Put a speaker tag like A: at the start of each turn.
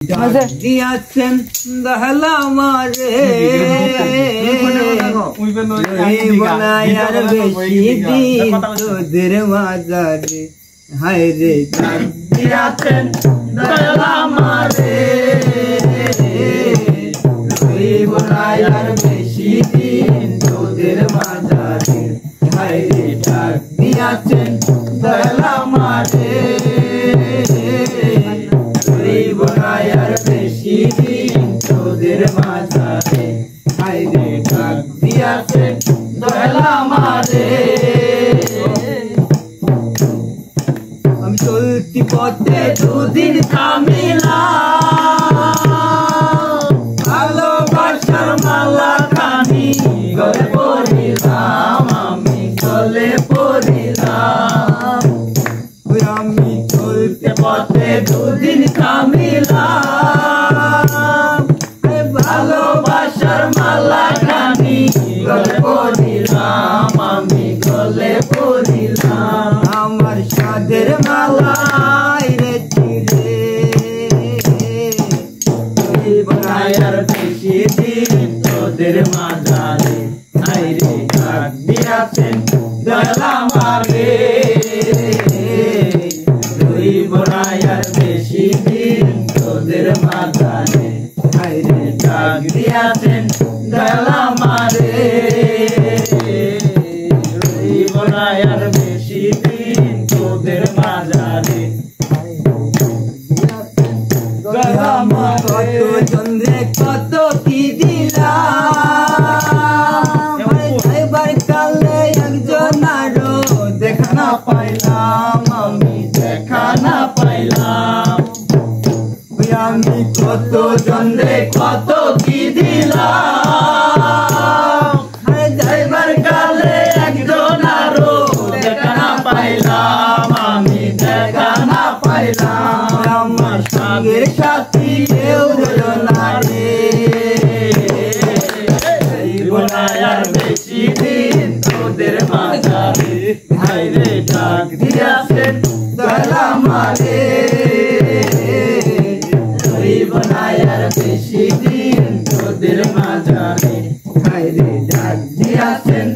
A: দিয়াছেন দহলা মারে বনায়ার বেশি দিন তোদের মাঝারে হায় রে দিয়াছেন দহলা মারে বনায়ার বেশি দিন তোদের মাঝারে হায় রে দিয়াছেন দহলা মারে বনায়ার বেশি দিন তোদের মাঝারে হায় রে ডাক দিয়াছেন দয়ালা মারে আমি চলতি পথে দুদিন থামিলাম ভালোবাসার মালা খানি গলে পড়িলাম আমি গলে পড়িলাম আমি চলতে পথে দুদিন থামিলাম ভালোবাসার মালা খানি গলে পড়িলাম আমি গলে পড়িলাম আমার সাদের মালাই রে চিরে বনায়ার বেশি দিন তোদের মাঝারে হায় রে ডাক দিয়াছেন দয়ালা মারে বনায়ার বেশি দিন তোদের মাঝারে হায় রে ডাক দিয়াছেন দয়ালা মারে বনায়ার বেশি দিন তোদের মাঝারে দয়ালা মারে চন্দ্রে কত কি দিলাম এবার কালে একজন আরো দেখা না পাইলাম আমি দেখা না পাইলাম আমি কত জন্যে কত কি দিলাম যাইবার কালে একজন আরো দেখা না পাইলাম আমি দেখা না পাইলাম আমার সঙ্গের সাথী কেউ রইল না রে বনায়ার বেশি দিন তোদের মাঝারে হায় রে ডাক দিয়াছেন দয়ালা মারে বনায়ার বেশি দিন তোদের মাঝারে হায় রে ডাক দিয়াছেন